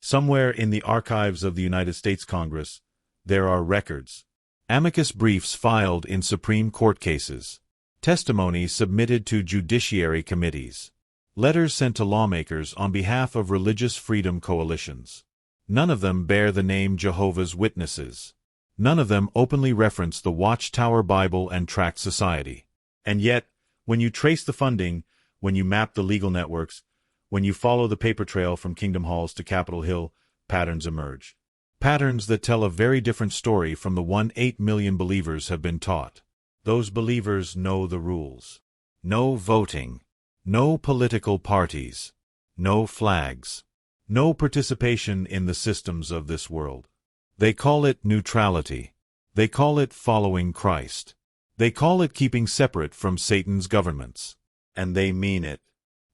Somewhere in the archives of the United States Congress, there are records. Amicus briefs filed in Supreme Court cases. Testimony submitted to judiciary committees. Letters sent to lawmakers on behalf of religious freedom coalitions. None of them bear the name Jehovah's Witnesses. None of them openly reference the Watchtower Bible and Tract Society. And yet, when you trace the funding, when you map the legal networks, when you follow the paper trail from Kingdom Halls to Capitol Hill, patterns emerge. Patterns that tell a very different story from the one 8 million believers have been taught. Those believers know the rules. No voting. No political parties. No flags. No participation in the systems of this world. They call it neutrality. They call it following Christ. They call it keeping separate from Satan's governments. And they mean it.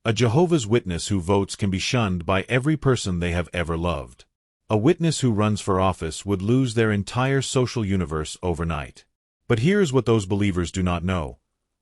A Jehovah's Witness who votes can be shunned by every person they have ever loved. A witness who runs for office would lose their entire social universe overnight. But here's what those believers do not know.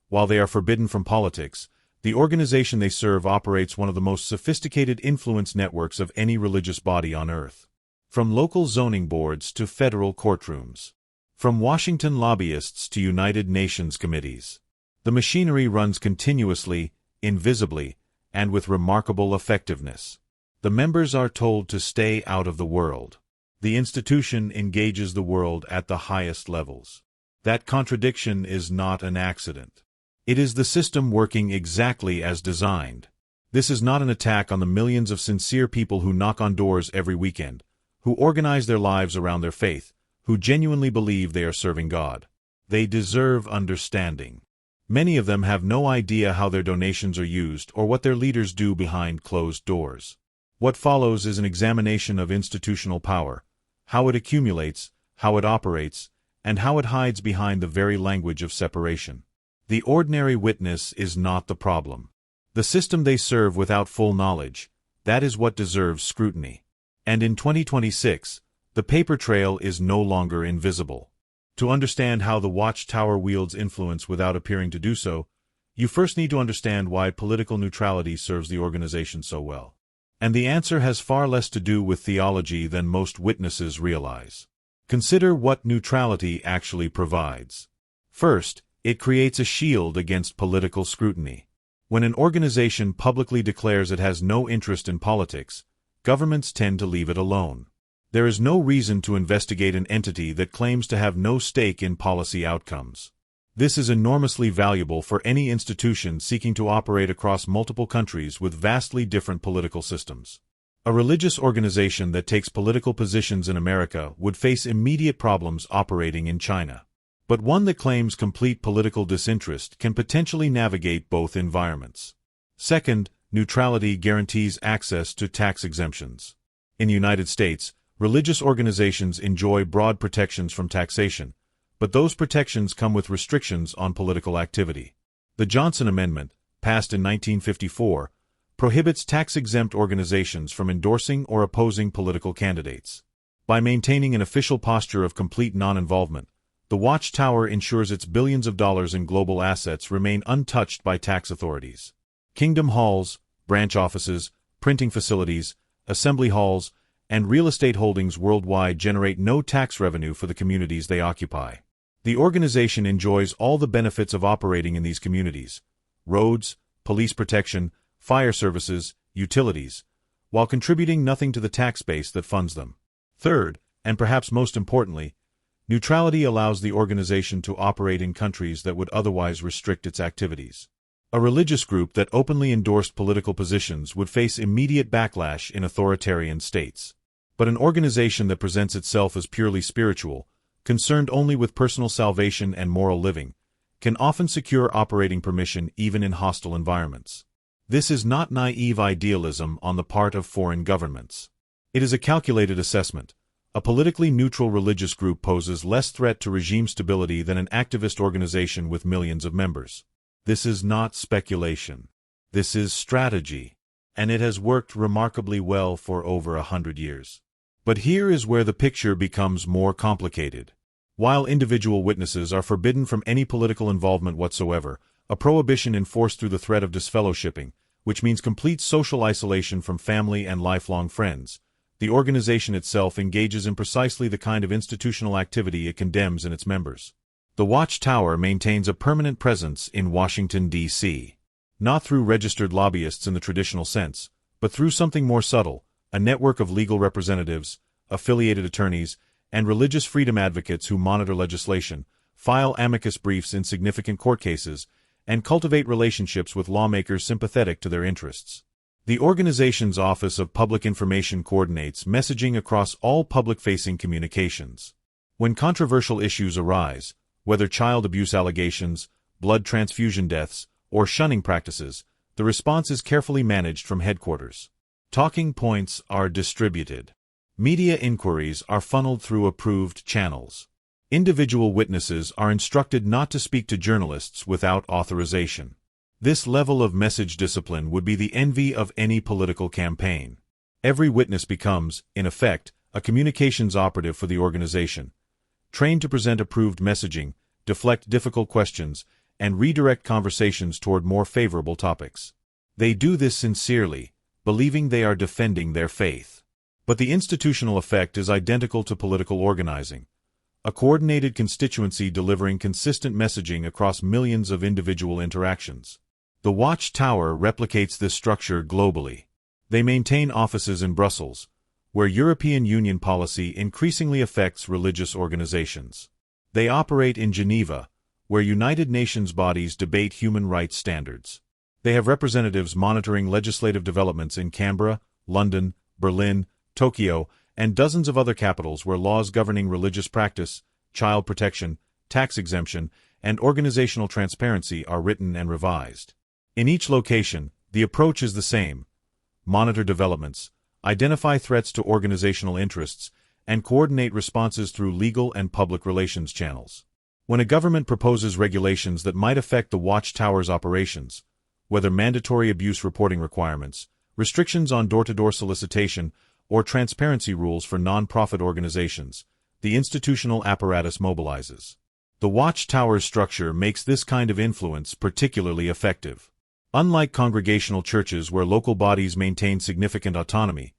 While they are forbidden from politics, the organization they serve operates one of the most sophisticated influence networks of any religious body on earth. From local zoning boards to federal courtrooms. From Washington lobbyists to United Nations committees. The machinery runs continuously, invisibly, and with remarkable effectiveness. The members are told to stay out of the world. The institution engages the world at the highest levels. That contradiction is not an accident. It is the system working exactly as designed. This is not an attack on the millions of sincere people who knock on doors every weekend, who organize their lives around their faith, who genuinely believe they are serving God. They deserve understanding. Many of them have no idea how their donations are used or what their leaders do behind closed doors. What follows is an examination of institutional power, how it accumulates, how it operates, and how it hides behind the very language of separation. The ordinary witness is not the problem. The system they serve without full knowledge, that is what deserves scrutiny. And in 2026, the paper trail is no longer invisible. To understand how the Watchtower wields influence without appearing to do so, you first need to understand why political neutrality serves the organization so well. And the answer has far less to do with theology than most witnesses realize. Consider what neutrality actually provides. First, it creates a shield against political scrutiny. When an organization publicly declares it has no interest in politics, governments tend to leave it alone. There is no reason to investigate an entity that claims to have no stake in policy outcomes. This is enormously valuable for any institution seeking to operate across multiple countries with vastly different political systems. A religious organization that takes political positions in America would face immediate problems operating in China. But one that claims complete political disinterest can potentially navigate both environments. Second, neutrality guarantees access to tax exemptions. In the United States, religious organizations enjoy broad protections from taxation, but those protections come with restrictions on political activity. The Johnson Amendment, passed in 1954, prohibits tax-exempt organizations from endorsing or opposing political candidates. By maintaining an official posture of complete non-involvement, the Watchtower ensures its billions of dollars in global assets remain untouched by tax authorities. Kingdom halls, branch offices, printing facilities, assembly halls, and real estate holdings worldwide generate no tax revenue for the communities they occupy. The organization enjoys all the benefits of operating in these communities: roads, police protection, fire services, utilities, while contributing nothing to the tax base that funds them. Third, and perhaps most importantly, neutrality allows the organization to operate in countries that would otherwise restrict its activities. A religious group that openly endorsed political positions would face immediate backlash in authoritarian states. But an organization that presents itself as purely spiritual, concerned only with personal salvation and moral living, can often secure operating permission even in hostile environments. This is not naive idealism on the part of foreign governments. It is a calculated assessment. A politically neutral religious group poses less threat to regime stability than an activist organization with millions of members. This is not speculation. This is strategy. And it has worked remarkably well for over 100 years. But here is where the picture becomes more complicated. While individual witnesses are forbidden from any political involvement whatsoever, a prohibition enforced through the threat of disfellowshipping, which means complete social isolation from family and lifelong friends, the organization itself engages in precisely the kind of institutional activity it condemns in its members. The Watchtower maintains a permanent presence in Washington, D.C. Not through registered lobbyists in the traditional sense, but through something more subtle, a network of legal representatives, affiliated attorneys, and religious freedom advocates who monitor legislation, file amicus briefs in significant court cases, and cultivate relationships with lawmakers sympathetic to their interests. The organization's Office of Public Information coordinates messaging across all public-facing communications. When controversial issues arise, whether child abuse allegations, blood transfusion deaths, or shunning practices, the response is carefully managed from headquarters. Talking points are distributed. Media inquiries are funneled through approved channels. Individual witnesses are instructed not to speak to journalists without authorization. This level of message discipline would be the envy of any political campaign. Every witness becomes, in effect, a communications operative for the organization, trained to present approved messaging, deflect difficult questions, and redirect conversations toward more favorable topics. They do this sincerely, believing they are defending their faith. But the institutional effect is identical to political organizing. A coordinated constituency delivering consistent messaging across millions of individual interactions. The Watchtower replicates this structure globally. They maintain offices in Brussels, where European Union policy increasingly affects religious organizations. They operate in Geneva, where United Nations bodies debate human rights standards. They have representatives monitoring legislative developments in Canberra, London, Berlin, Tokyo, and dozens of other capitals where laws governing religious practice, child protection, tax exemption, and organizational transparency are written and revised. In each location, the approach is the same: monitor developments, identify threats to organizational interests, and coordinate responses through legal and public relations channels. When a government proposes regulations that might affect the Watchtower's operations, whether mandatory abuse reporting requirements, restrictions on door-to-door solicitation, or transparency rules for non-profit organizations, the institutional apparatus mobilizes. The Watchtower's structure makes this kind of influence particularly effective. Unlike congregational churches where local bodies maintain significant autonomy,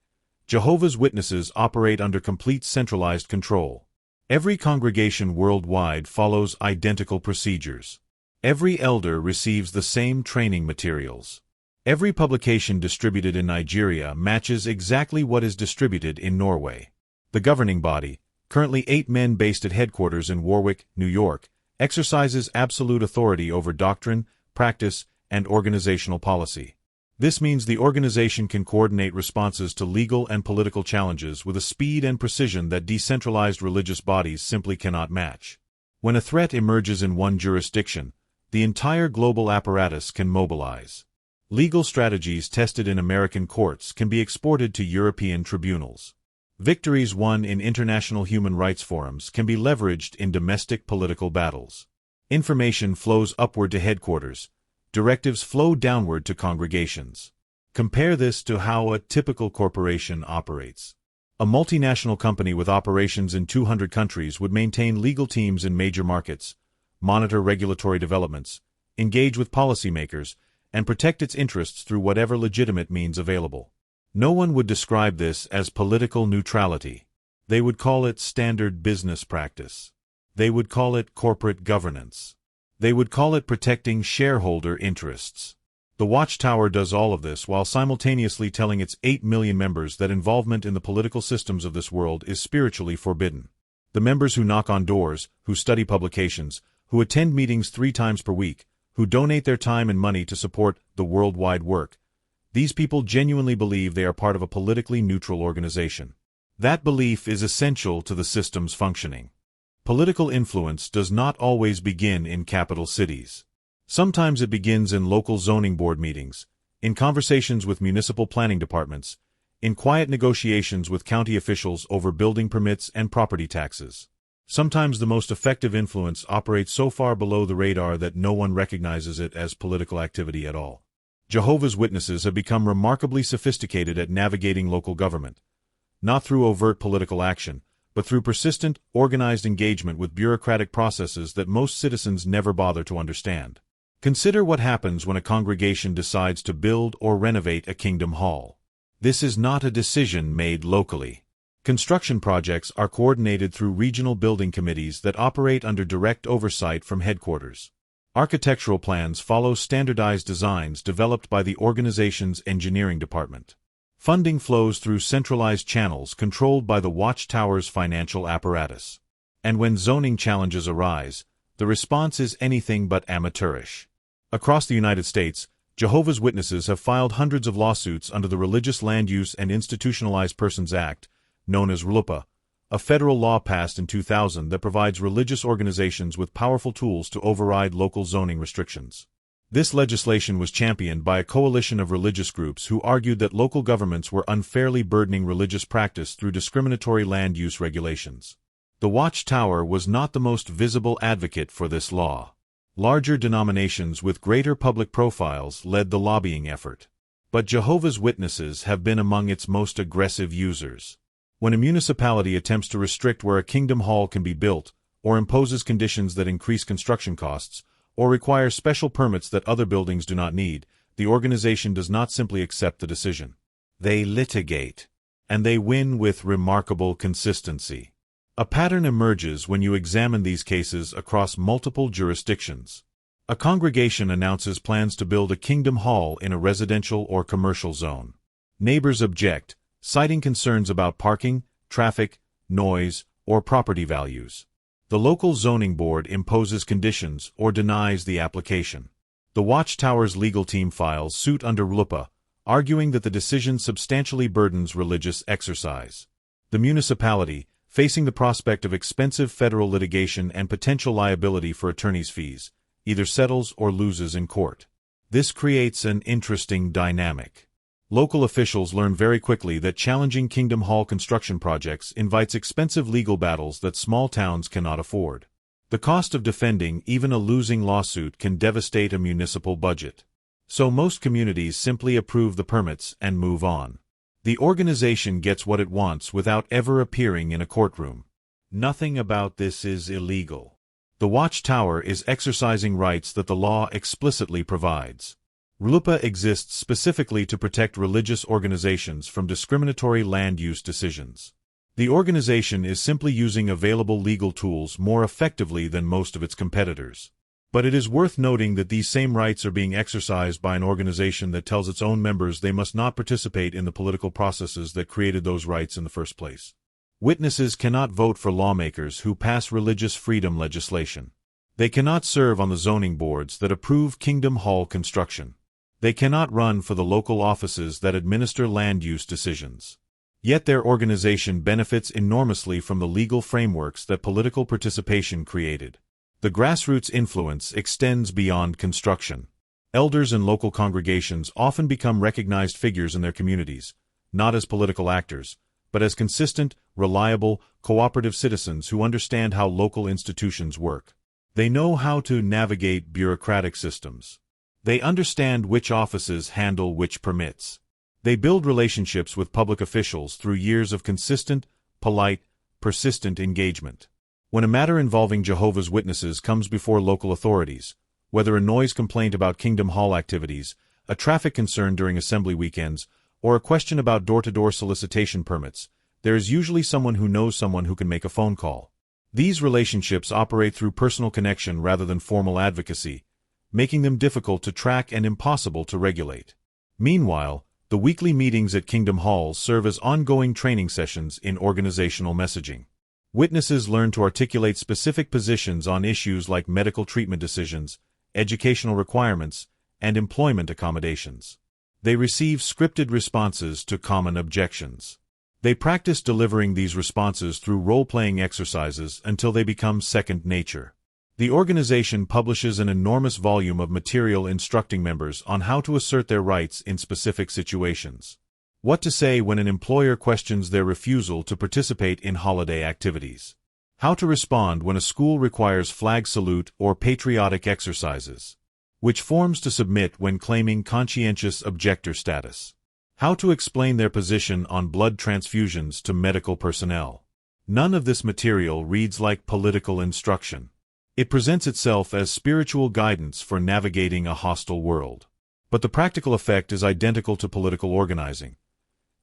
Jehovah's Witnesses operate under complete centralized control. Every congregation worldwide follows identical procedures. Every elder receives the same training materials. Every publication distributed in Nigeria matches exactly what is distributed in Norway. The governing body, currently 8 men based at headquarters in Warwick, New York, exercises absolute authority over doctrine, practice, and organizational policy. This means the organization can coordinate responses to legal and political challenges with a speed and precision that decentralized religious bodies simply cannot match. When a threat emerges in one jurisdiction, the entire global apparatus can mobilize. Legal strategies tested in American courts can be exported to European tribunals. Victories won in international human rights forums can be leveraged in domestic political battles. Information flows upward to headquarters. Directives flow downward to congregations. Compare this to how a typical corporation operates. A multinational company with operations in 200 countries would maintain legal teams in major markets, monitor regulatory developments, engage with policymakers, and protect its interests through whatever legitimate means available. No one would describe this as political neutrality. They would call it standard business practice. They would call it corporate governance. They would call it protecting shareholder interests. The Watchtower does all of this while simultaneously telling its 8 million members that involvement in the political systems of this world is spiritually forbidden. The members who knock on doors, who study publications, who attend meetings 3 times per week, who donate their time and money to support the worldwide work, these people genuinely believe they are part of a politically neutral organization. That belief is essential to the system's functioning. Political influence does not always begin in capital cities. Sometimes it begins in local zoning board meetings, in conversations with municipal planning departments, in quiet negotiations with county officials over building permits and property taxes. Sometimes the most effective influence operates so far below the radar that no one recognizes it as political activity at all. Jehovah's Witnesses have become remarkably sophisticated at navigating local government, not through overt political action, but through persistent, organized engagement with bureaucratic processes that most citizens never bother to understand. Consider what happens when a congregation decides to build or renovate a kingdom hall. This is not a decision made locally. Construction projects are coordinated through regional building committees that operate under direct oversight from headquarters. Architectural plans follow standardized designs developed by the organization's engineering department. Funding flows through centralized channels controlled by the watchtower's financial apparatus. And when zoning challenges arise, the response is anything but amateurish. Across the United States, Jehovah's Witnesses have filed hundreds of lawsuits under the Religious Land Use and Institutionalized Persons Act, known as RLUIPA, a federal law passed in 2000 that provides religious organizations with powerful tools to override local zoning restrictions. This legislation was championed by a coalition of religious groups who argued that local governments were unfairly burdening religious practice through discriminatory land use regulations. The Watchtower was not the most visible advocate for this law. Larger denominations with greater public profiles led the lobbying effort. But Jehovah's Witnesses have been among its most aggressive users. When a municipality attempts to restrict where a kingdom hall can be built, or imposes conditions that increase construction costs, or requires special permits that other buildings do not need, the organization does not simply accept the decision. They litigate. And they win with remarkable consistency. A pattern emerges when you examine these cases across multiple jurisdictions. A congregation announces plans to build a kingdom hall in a residential or commercial zone. Neighbors object, citing concerns about parking, traffic, noise, or property values. The local zoning board imposes conditions or denies the application. The Watchtower's legal team files suit under RLUIPA, arguing that the decision substantially burdens religious exercise. The municipality, facing the prospect of expensive federal litigation and potential liability for attorney's fees, either settles or loses in court. This creates an interesting dynamic. Local officials learn very quickly that challenging Kingdom Hall construction projects invites expensive legal battles that small towns cannot afford. The cost of defending even a losing lawsuit can devastate a municipal budget. So most communities simply approve the permits and move on. The organization gets what it wants without ever appearing in a courtroom. Nothing about this is illegal. The Watchtower is exercising rights that the law explicitly provides. RLUIPA exists specifically to protect religious organizations from discriminatory land use decisions. The organization is simply using available legal tools more effectively than most of its competitors. But it is worth noting that these same rights are being exercised by an organization that tells its own members they must not participate in the political processes that created those rights in the first place. Witnesses cannot vote for lawmakers who pass religious freedom legislation. They cannot serve on the zoning boards that approve Kingdom Hall construction. They cannot run for the local offices that administer land use decisions. Yet their organization benefits enormously from the legal frameworks that political participation created. The grassroots influence extends beyond construction. Elders and local congregations often become recognized figures in their communities, not as political actors, but as consistent, reliable, cooperative citizens who understand how local institutions work. They know how to navigate bureaucratic systems. They understand which offices handle which permits. They build relationships with public officials through years of consistent, polite, persistent engagement. When a matter involving Jehovah's Witnesses comes before local authorities, whether a noise complaint about Kingdom Hall activities, a traffic concern during assembly weekends, or a question about door-to-door solicitation permits, there is usually someone who knows someone who can make a phone call. These relationships operate through personal connection rather than formal advocacy, making them difficult to track and impossible to regulate. Meanwhile, the weekly meetings at Kingdom Halls serve as ongoing training sessions in organizational messaging. Witnesses learn to articulate specific positions on issues like medical treatment decisions, educational requirements, and employment accommodations. They receive scripted responses to common objections. They practice delivering these responses through role-playing exercises until they become second nature. The organization publishes an enormous volume of material instructing members on how to assert their rights in specific situations. What to say when an employer questions their refusal to participate in holiday activities. How to respond when a school requires flag salute or patriotic exercises. Which forms to submit when claiming conscientious objector status. How to explain their position on blood transfusions to medical personnel. None of this material reads like political instruction. It presents itself as spiritual guidance for navigating a hostile world. But the practical effect is identical to political organizing.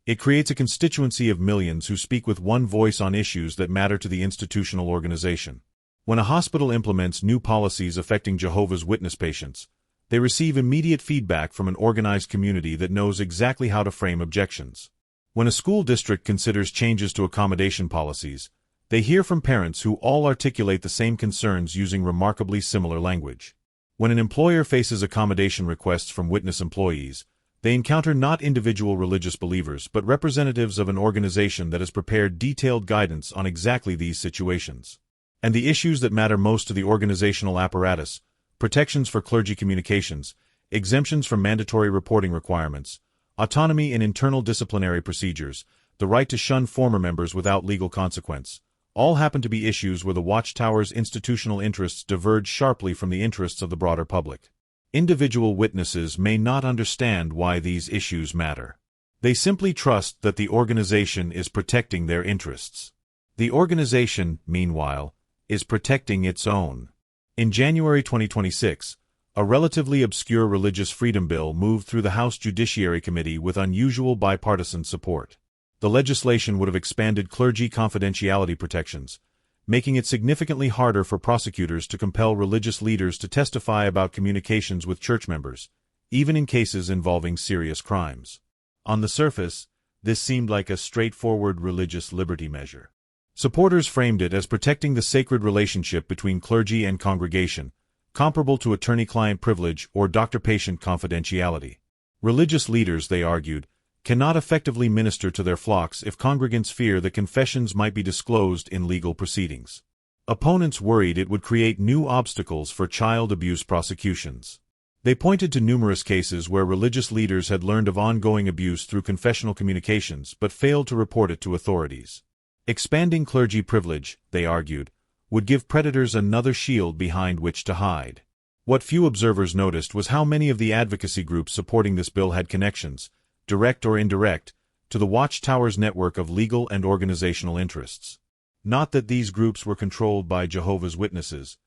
It creates a constituency of millions who speak with one voice on issues that matter to the institutional organization. When a hospital implements new policies affecting Jehovah's Witness patients, they receive immediate feedback from an organized community that knows exactly how to frame objections. When a school district considers changes to accommodation policies, they hear from parents who all articulate the same concerns using remarkably similar language. When an employer faces accommodation requests from witness employees, they encounter not individual religious believers but representatives of an organization that has prepared detailed guidance on exactly these situations. And the issues that matter most to the organizational apparatus: protections for clergy communications, exemptions from mandatory reporting requirements, autonomy in internal disciplinary procedures, the right to shun former members without legal consequence, all happen to be issues where the Watchtower's institutional interests diverge sharply from the interests of the broader public. Individual witnesses may not understand why these issues matter. They simply trust that the organization is protecting their interests. The organization, meanwhile, is protecting its own. In January 2026, a relatively obscure religious freedom bill moved through the House Judiciary Committee with unusual bipartisan support. The legislation would have expanded clergy confidentiality protections, making it significantly harder for prosecutors to compel religious leaders to testify about communications with church members, even in cases involving serious crimes. On the surface, this seemed like a straightforward religious liberty measure. Supporters framed it as protecting the sacred relationship between clergy and congregation, comparable to attorney-client privilege or doctor-patient confidentiality. Religious leaders, they argued, cannot effectively minister to their flocks if congregants fear that confessions might be disclosed in legal proceedings. Opponents worried it would create new obstacles for child abuse prosecutions. They pointed to numerous cases where religious leaders had learned of ongoing abuse through confessional communications but failed to report it to authorities. Expanding clergy privilege, they argued, would give predators another shield behind which to hide. What few observers noticed was how many of the advocacy groups supporting this bill had connections, direct or indirect, to the Watchtower's network of legal and organizational interests. Not that these groups were controlled by Jehovah's Witnesses.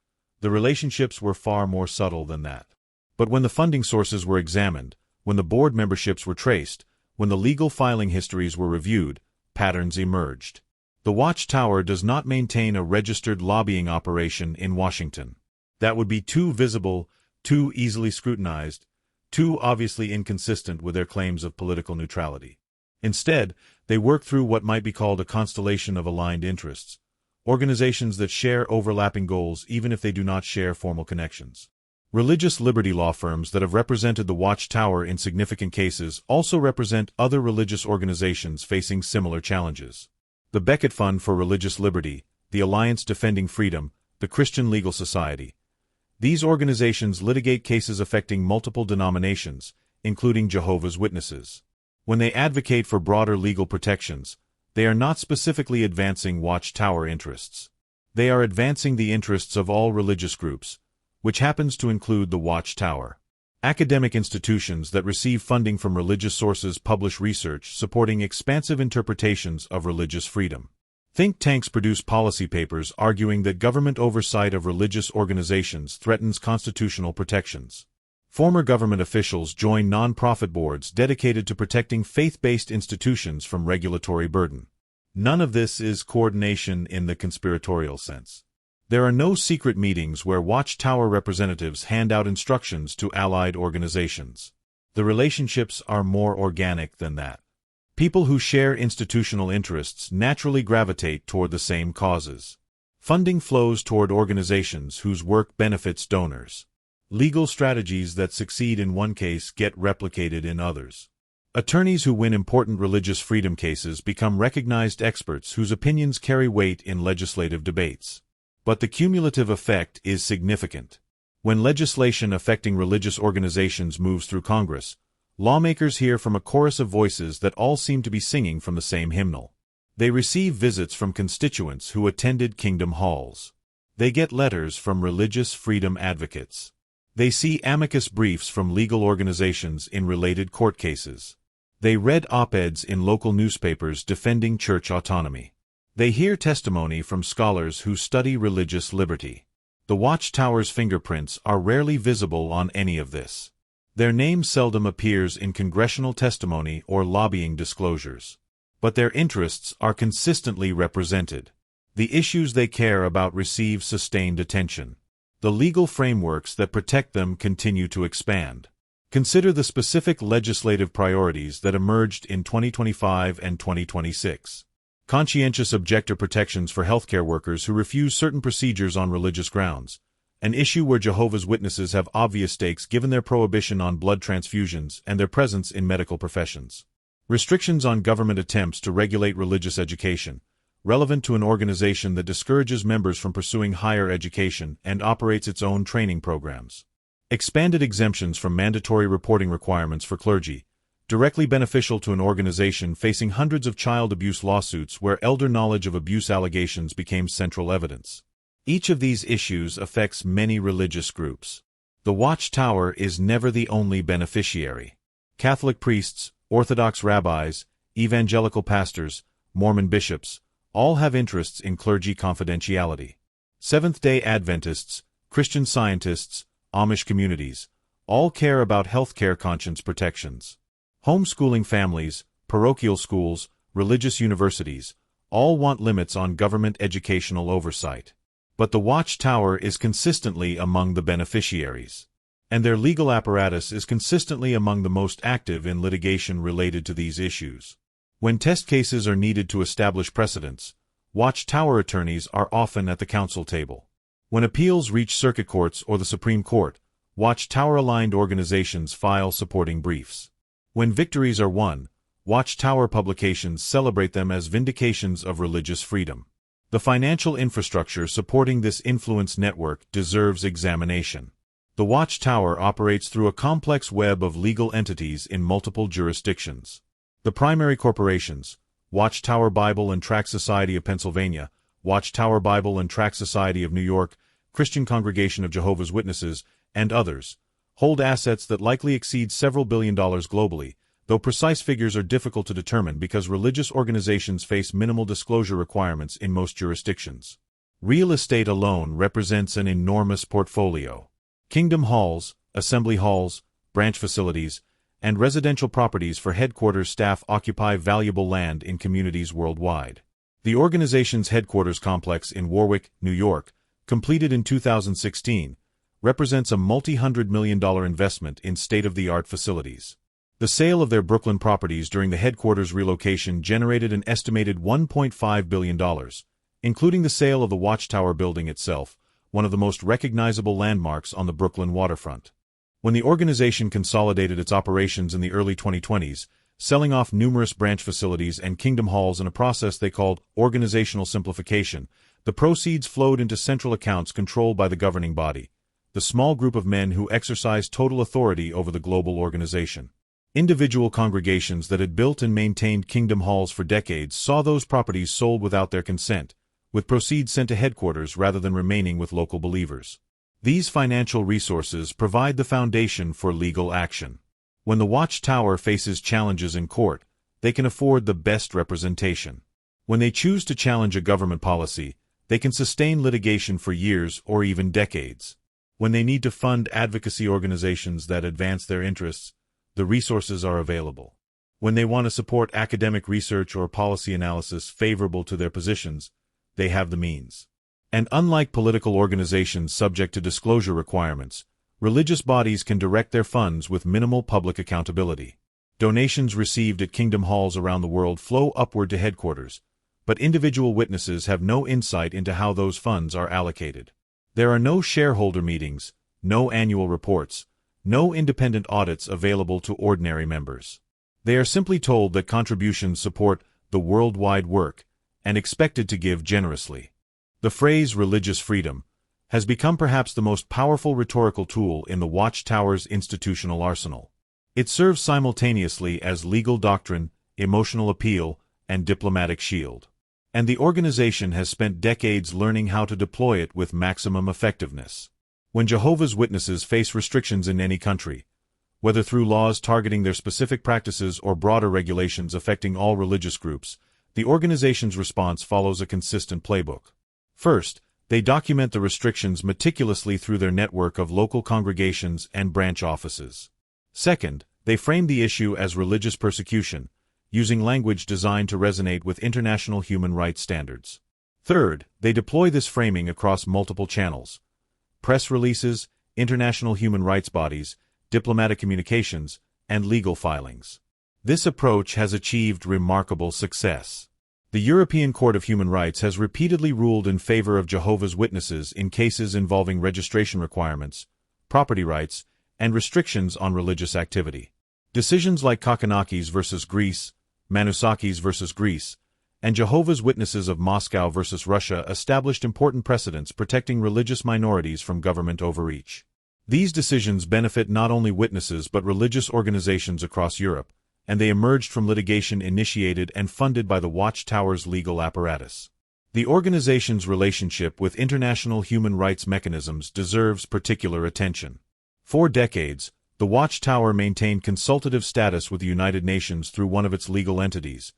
The relationships were far more subtle than that. But when the funding sources were examined, when the board memberships were traced, when the legal filing histories were reviewed, patterns emerged. The Watchtower does not maintain a registered lobbying operation in Washington. That would be too visible, too easily scrutinized, too obviously inconsistent with their claims of political neutrality. Instead, they work through what might be called a constellation of aligned interests, organizations that share overlapping goals even if they do not share formal connections. Religious liberty law firms that have represented the Watchtower in significant cases also represent other religious organizations facing similar challenges. The Becket Fund for Religious Liberty, the Alliance Defending Freedom, the Christian Legal Society. These organizations litigate cases affecting multiple denominations, including Jehovah's Witnesses. When they advocate for broader legal protections, they are not specifically advancing Watchtower interests. They are advancing the interests of all religious groups, which happens to include the Watchtower. Academic institutions that receive funding from religious sources publish research supporting expansive interpretations of religious freedom. Think tanks produce policy papers arguing that government oversight of religious organizations threatens constitutional protections. Former government officials join non-profit boards dedicated to protecting faith-based institutions from regulatory burden. None of this is coordination in the conspiratorial sense. There are no secret meetings where Watchtower representatives hand out instructions to allied organizations. The relationships are more organic than that. People who share institutional interests naturally gravitate toward the same causes. Funding flows toward organizations whose work benefits donors. Legal strategies that succeed in one case get replicated in others. Attorneys who win important religious freedom cases become recognized experts whose opinions carry weight in legislative debates. But the cumulative effect is significant. When legislation affecting religious organizations moves through Congress, lawmakers hear from a chorus of voices that all seem to be singing from the same hymnal. They receive visits from constituents who attended kingdom halls. They get letters from religious freedom advocates. They see amicus briefs from legal organizations in related court cases. They read op-eds in local newspapers defending church autonomy. They hear testimony from scholars who study religious liberty. The Watchtower's fingerprints are rarely visible on any of this. Their name seldom appears in congressional testimony or lobbying disclosures. But their interests are consistently represented. The issues they care about receive sustained attention. The legal frameworks that protect them continue to expand. Consider the specific legislative priorities that emerged in 2025 and 2026. Conscientious objector protections for healthcare workers who refuse certain procedures on religious grounds, an issue where Jehovah's Witnesses have obvious stakes given their prohibition on blood transfusions and their presence in medical professions. Restrictions on government attempts to regulate religious education, relevant to an organization that discourages members from pursuing higher education and operates its own training programs. Expanded exemptions from mandatory reporting requirements for clergy, directly beneficial to an organization facing hundreds of child abuse lawsuits where elder knowledge of abuse allegations became central evidence. Each of these issues affects many religious groups. The Watchtower is never the only beneficiary. Catholic priests, Orthodox rabbis, evangelical pastors, Mormon bishops, all have interests in clergy confidentiality. Seventh-day Adventists, Christian Scientists, Amish communities, all care about healthcare conscience protections. Homeschooling families, parochial schools, religious universities, all want limits on government educational oversight. But the Watchtower is consistently among the beneficiaries. And their legal apparatus is consistently among the most active in litigation related to these issues. When test cases are needed to establish precedents, Watchtower attorneys are often at the counsel table. When appeals reach circuit courts or the Supreme Court, Watchtower-aligned organizations file supporting briefs. When victories are won, Watchtower publications celebrate them as vindications of religious freedom. The financial infrastructure supporting this influence network deserves examination. The Watchtower operates through a complex web of legal entities in multiple jurisdictions. The primary corporations, Watchtower Bible and Tract Society of Pennsylvania, Watchtower Bible and Tract Society of New York, Christian Congregation of Jehovah's Witnesses, and others, hold assets that likely exceed several $1 billion globally, though precise figures are difficult to determine because religious organizations face minimal disclosure requirements in most jurisdictions. Real estate alone represents an enormous portfolio. Kingdom halls, assembly halls, branch facilities, and residential properties for headquarters staff occupy valuable land in communities worldwide. The organization's headquarters complex in Warwick, New York, completed in 2016, represents a multi-hundred-million-dollar investment in state-of-the-art facilities. The sale of their Brooklyn properties during the headquarters relocation generated an estimated $1.5 billion, including the sale of the Watchtower building itself, one of the most recognizable landmarks on the Brooklyn waterfront. When the organization consolidated its operations in the early 2020s, selling off numerous branch facilities and kingdom halls in a process they called organizational simplification, the proceeds flowed into central accounts controlled by the governing body, the small group of men who exercise total authority over the global organization. Individual congregations that had built and maintained kingdom halls for decades saw those properties sold without their consent, with proceeds sent to headquarters rather than remaining with local believers. These financial resources provide the foundation for legal action. When the Watchtower faces challenges in court, they can afford the best representation. When they choose to challenge a government policy, they can sustain litigation for years or even decades. When they need to fund advocacy organizations that advance their interests, the resources are available. When they want to support academic research or policy analysis favorable to their positions, they have the means. And unlike political organizations subject to disclosure requirements, religious bodies can direct their funds with minimal public accountability. Donations received at kingdom halls around the world flow upward to headquarters, but individual witnesses have no insight into how those funds are allocated. There are no shareholder meetings, no annual reports, no independent audits available to ordinary members. They are simply told that contributions support the worldwide work and expected to give generously. The phrase religious freedom has become perhaps the most powerful rhetorical tool in the Watchtower's institutional arsenal. It serves simultaneously as legal doctrine, emotional appeal, and diplomatic shield. And the organization has spent decades learning how to deploy it with maximum effectiveness. When Jehovah's Witnesses face restrictions in any country, whether through laws targeting their specific practices or broader regulations affecting all religious groups, the organization's response follows a consistent playbook. First, they document the restrictions meticulously through their network of local congregations and branch offices. Second, they frame the issue as religious persecution, using language designed to resonate with international human rights standards. Third, they deploy this framing across multiple channels: press releases, international human rights bodies, diplomatic communications, and legal filings. This approach has achieved remarkable success. The European Court of Human Rights has repeatedly ruled in favor of Jehovah's Witnesses in cases involving registration requirements, property rights, and restrictions on religious activity. Decisions like Kokkinakis versus Greece, Manusakis versus Greece, and Jehovah's Witnesses of Moscow versus Russia established important precedents protecting religious minorities from government overreach. These decisions benefit not only witnesses but religious organizations across Europe, and they emerged from litigation initiated and funded by the Watchtower's legal apparatus. The organization's relationship with international human rights mechanisms deserves particular attention. For decades, the Watchtower maintained consultative status with the United Nations through one of its legal entities,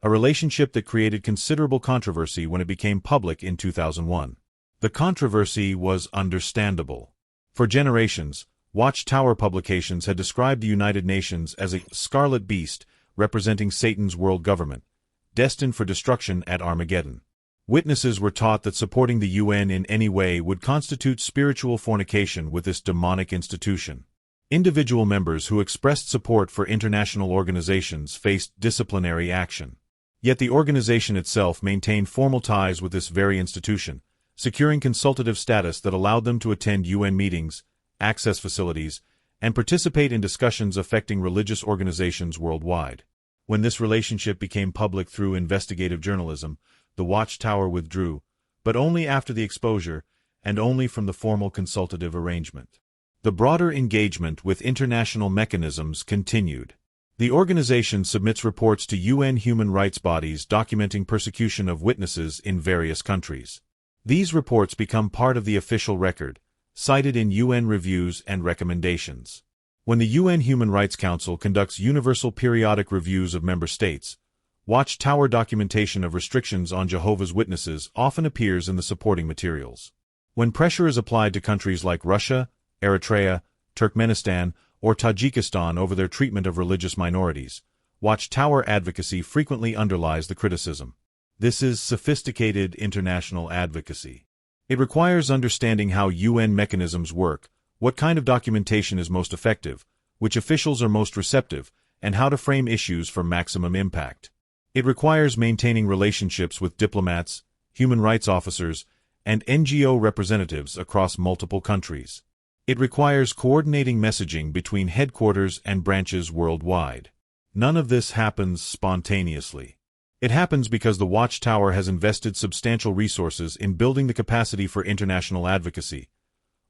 a relationship that created considerable controversy when it became public in 2001. The controversy was understandable. For generations, Watchtower publications had described the United Nations as a scarlet beast representing Satan's world government, destined for destruction at Armageddon. Witnesses were taught that supporting the UN in any way would constitute spiritual fornication with this demonic institution. Individual members who expressed support for international organizations faced disciplinary action. Yet the organization itself maintained formal ties with this very institution, securing consultative status that allowed them to attend UN meetings, access facilities, and participate in discussions affecting religious organizations worldwide. When this relationship became public through investigative journalism, the Watchtower withdrew, but only after the exposure, and only from the formal consultative arrangement. The broader engagement with international mechanisms continued. The organization submits reports to UN human rights bodies documenting persecution of witnesses in various countries. These reports become part of the official record, cited in UN reviews and recommendations. When the UN Human Rights Council conducts universal periodic reviews of member states, Watchtower documentation of restrictions on Jehovah's Witnesses often appears in the supporting materials. When pressure is applied to countries like Russia, Eritrea, Turkmenistan, or Tajikistan over their treatment of religious minorities, Watchtower advocacy frequently underlies the criticism. This is sophisticated international advocacy. It requires understanding how UN mechanisms work, what kind of documentation is most effective, which officials are most receptive, and how to frame issues for maximum impact. It requires maintaining relationships with diplomats, human rights officers, and NGO representatives across multiple countries. It requires coordinating messaging between headquarters and branches worldwide. None of this happens spontaneously. It happens because the Watchtower has invested substantial resources in building the capacity for international advocacy,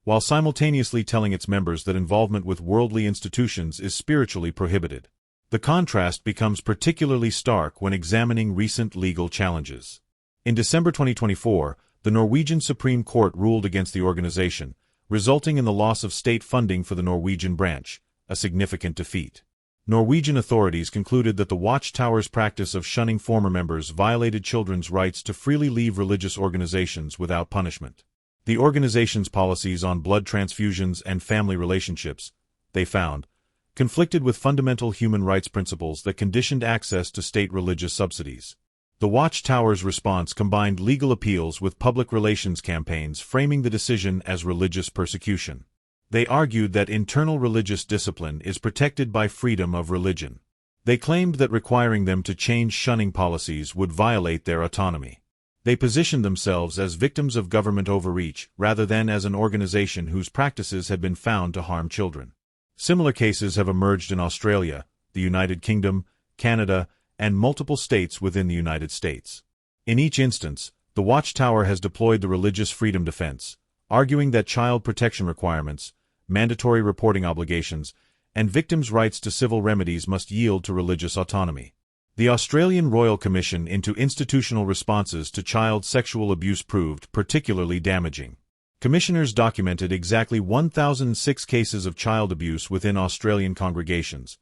while simultaneously telling its members that involvement with worldly institutions is spiritually prohibited. The contrast becomes particularly stark when examining recent legal challenges. In December 2024, the Norwegian Supreme Court ruled against the organization, resulting in the loss of state funding for the Norwegian branch, a significant defeat. Norwegian authorities concluded that the Watchtower's practice of shunning former members violated children's rights to freely leave religious organizations without punishment. The organization's policies on blood transfusions and family relationships, they found, conflicted with fundamental human rights principles that conditioned access to state religious subsidies. The Watchtower's response combined legal appeals with public relations campaigns framing the decision as religious persecution. They argued that internal religious discipline is protected by freedom of religion. They claimed that requiring them to change shunning policies would violate their autonomy. They positioned themselves as victims of government overreach rather than as an organization whose practices had been found to harm children. Similar cases have emerged in Australia, the United Kingdom, Canada, and multiple states within the United States. In each instance, the Watchtower has deployed the religious freedom defense, arguing that child protection requirements, mandatory reporting obligations, and victims' rights to civil remedies must yield to religious autonomy. The Australian Royal Commission into Institutional Responses to Child Sexual Abuse proved particularly damaging. Commissioners documented exactly 1,006 cases of child abuse within Australian congregations,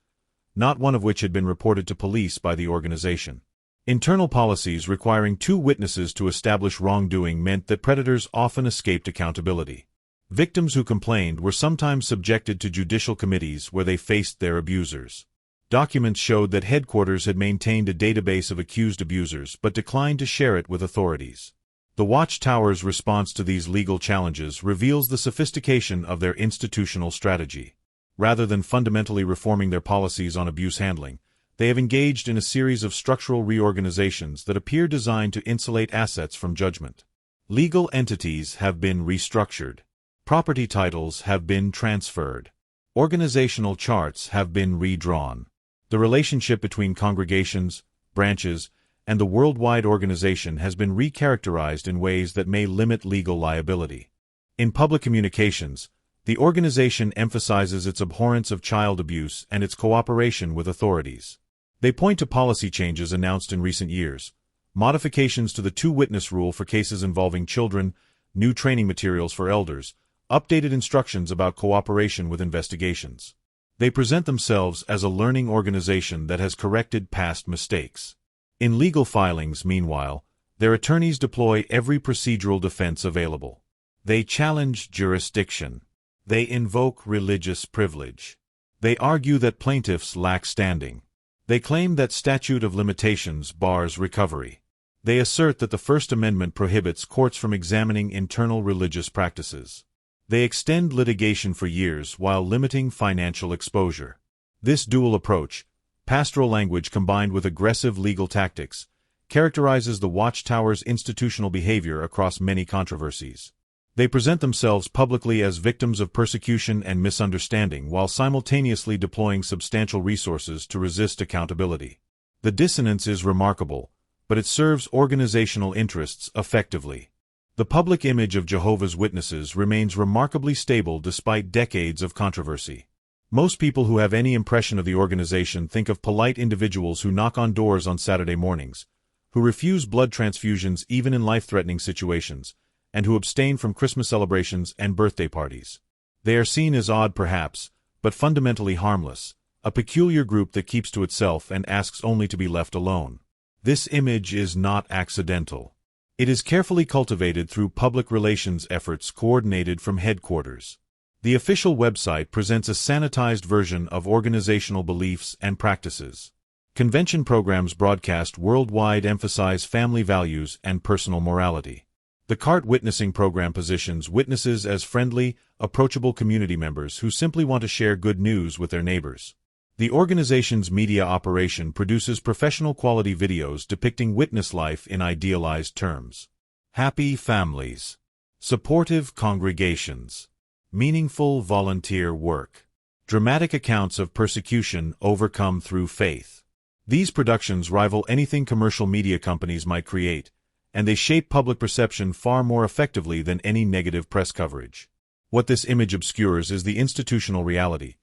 not one of which had been reported to police by the organization. Internal policies requiring 2 witnesses to establish wrongdoing meant that predators often escaped accountability. Victims who complained were sometimes subjected to judicial committees where they faced their abusers. Documents showed that headquarters had maintained a database of accused abusers but declined to share it with authorities. The Watchtower's response to these legal challenges reveals the sophistication of their institutional strategy. Rather than fundamentally reforming their policies on abuse handling, they have engaged in a series of structural reorganizations that appear designed to insulate assets from judgment. Legal entities have been restructured. Property titles have been transferred. Organizational charts have been redrawn. The relationship between congregations, branches, and the worldwide organization has been recharacterized in ways that may limit legal liability. In public communications, the organization emphasizes its abhorrence of child abuse and its cooperation with authorities. They point to policy changes announced in recent years, modifications to the two-witness rule for cases involving children, new training materials for elders, updated instructions about cooperation with investigations. They present themselves as a learning organization that has corrected past mistakes. In legal filings, meanwhile, their attorneys deploy every procedural defense available. They challenge jurisdiction. They invoke religious privilege. They argue that plaintiffs lack standing. They claim that statute of limitations bars recovery. They assert that the First Amendment prohibits courts from examining internal religious practices. They extend litigation for years while limiting financial exposure. This dual approach, pastoral language combined with aggressive legal tactics, characterizes the Watchtower's institutional behavior across many controversies. They present themselves publicly as victims of persecution and misunderstanding while simultaneously deploying substantial resources to resist accountability. The dissonance is remarkable, but it serves organizational interests effectively. The public image of Jehovah's Witnesses remains remarkably stable despite decades of controversy. Most people who have any impression of the organization think of polite individuals who knock on doors on Saturday mornings, who refuse blood transfusions even in life-threatening situations, and who abstain from Christmas celebrations and birthday parties. They are seen as odd perhaps, but fundamentally harmless, a peculiar group that keeps to itself and asks only to be left alone. This image is not accidental. It is carefully cultivated through public relations efforts coordinated from headquarters. The official website presents a sanitized version of organizational beliefs and practices. Convention programs broadcast worldwide emphasize family values and personal morality. The CART witnessing program positions witnesses as friendly, approachable community members who simply want to share good news with their neighbors. The organization's media operation produces professional quality videos depicting witness life in idealized terms. Happy families. Supportive congregations. Meaningful volunteer work. Dramatic accounts of persecution overcome through faith. These productions rival anything commercial media companies might create, and they shape public perception far more effectively than any negative press coverage. What this image obscures is the institutional reality.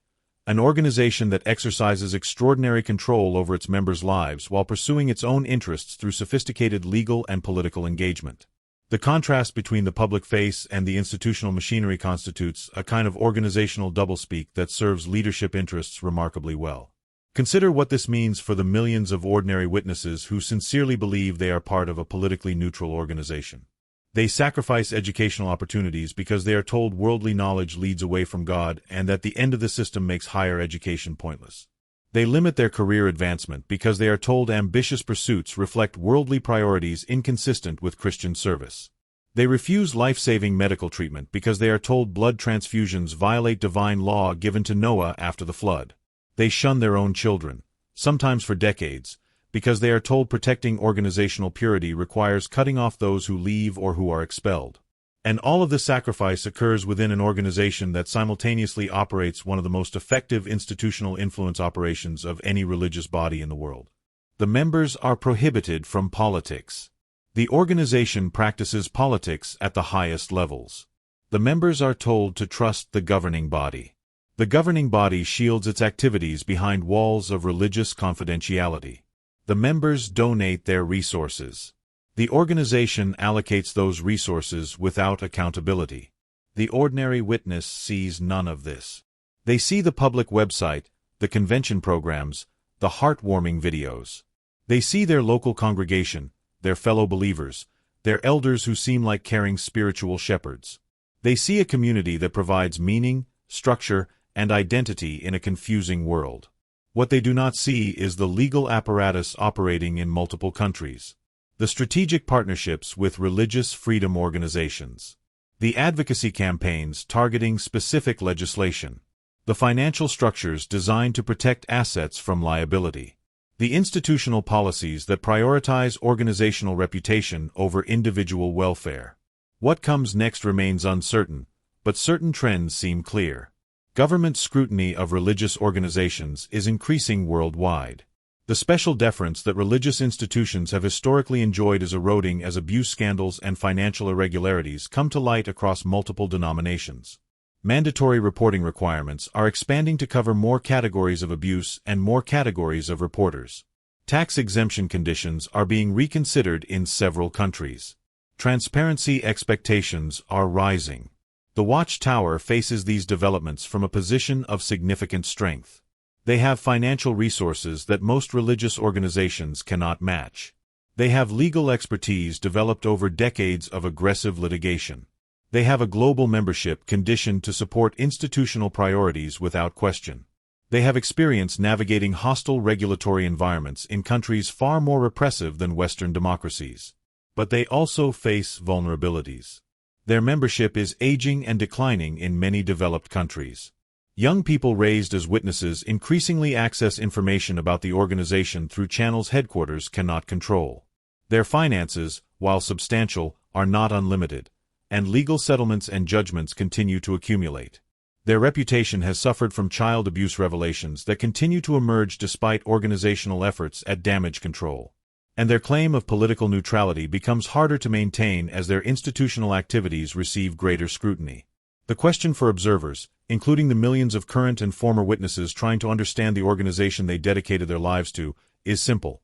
An organization that exercises extraordinary control over its members' lives while pursuing its own interests through sophisticated legal and political engagement. The contrast between the public face and the institutional machinery constitutes a kind of organizational doublespeak that serves leadership interests remarkably well. Consider what this means for the millions of ordinary witnesses who sincerely believe they are part of a politically neutral organization. They sacrifice educational opportunities because they are told worldly knowledge leads away from God and that the end of the system makes higher education pointless. They limit their career advancement because they are told ambitious pursuits reflect worldly priorities inconsistent with Christian service. They refuse life-saving medical treatment because they are told blood transfusions violate divine law given to Noah after the flood. They shun their own children, sometimes for decades, because they are told protecting organizational purity requires cutting off those who leave or who are expelled. And all of this sacrifice occurs within an organization that simultaneously operates one of the most effective institutional influence operations of any religious body in the world. The members are prohibited from politics. The organization practices politics at the highest levels. The members are told to trust the governing body. The governing body shields its activities behind walls of religious confidentiality. The members donate their resources. The organization allocates those resources without accountability. The ordinary witness sees none of this. They see the public website, the convention programs, the heartwarming videos. They see their local congregation, their fellow believers, their elders who seem like caring spiritual shepherds. They see a community that provides meaning, structure, and identity in a confusing world. What they do not see is the legal apparatus operating in multiple countries, the strategic partnerships with religious freedom organizations, the advocacy campaigns targeting specific legislation, the financial structures designed to protect assets from liability, the institutional policies that prioritize organizational reputation over individual welfare. What comes next remains uncertain, but certain trends seem clear. Government scrutiny of religious organizations is increasing worldwide. The special deference that religious institutions have historically enjoyed is eroding as abuse scandals and financial irregularities come to light across multiple denominations. Mandatory reporting requirements are expanding to cover more categories of abuse and more categories of reporters. Tax exemption conditions are being reconsidered in several countries. Transparency expectations are rising. The Watchtower faces these developments from a position of significant strength. They have financial resources that most religious organizations cannot match. They have legal expertise developed over decades of aggressive litigation. They have a global membership conditioned to support institutional priorities without question. They have experience navigating hostile regulatory environments in countries far more repressive than Western democracies. But they also face vulnerabilities. Their membership is aging and declining in many developed countries. Young people raised as witnesses increasingly access information about the organization through channels headquarters cannot control. Their finances, while substantial, are not unlimited, and legal settlements and judgments continue to accumulate. Their reputation has suffered from child abuse revelations that continue to emerge despite organizational efforts at damage control. And their claim of political neutrality becomes harder to maintain as their institutional activities receive greater scrutiny. The question for observers, including the millions of current and former witnesses trying to understand the organization they dedicated their lives to, is simple.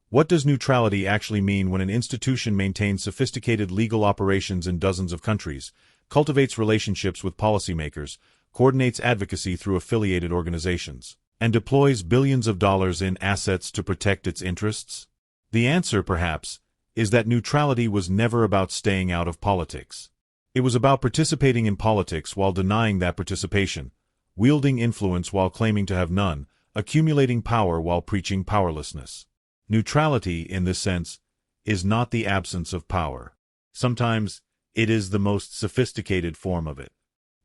What does neutrality actually mean when an institution maintains sophisticated legal operations in dozens of countries, cultivates relationships with policymakers, coordinates advocacy through affiliated organizations, and deploys billions of dollars in assets to protect its interests? The answer, perhaps, is that neutrality was never about staying out of politics. It was about participating in politics while denying that participation, wielding influence while claiming to have none, accumulating power while preaching powerlessness. Neutrality, in this sense, is not the absence of power. Sometimes, it is the most sophisticated form of it.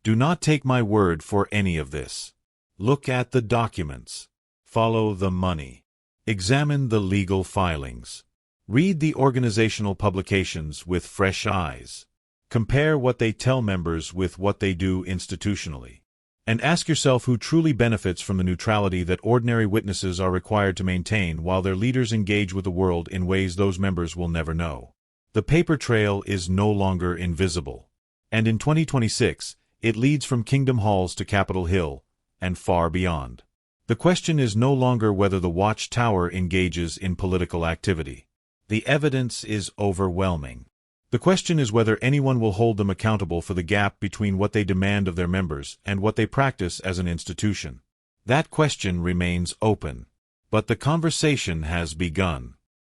Do not take my word for any of this. Look at the documents. Follow the money. Examine the legal filings. Read the organizational publications with fresh eyes. Compare what they tell members with what they do institutionally. And ask yourself who truly benefits from the neutrality that ordinary witnesses are required to maintain while their leaders engage with the world in ways those members will never know. The paper trail is no longer invisible. And in 2026, it leads from Kingdom Halls to Capitol Hill, and far beyond. The question is no longer whether the Watchtower engages in political activity. The evidence is overwhelming. The question is whether anyone will hold them accountable for the gap between what they demand of their members and what they practice as an institution. That question remains open. But the conversation has begun.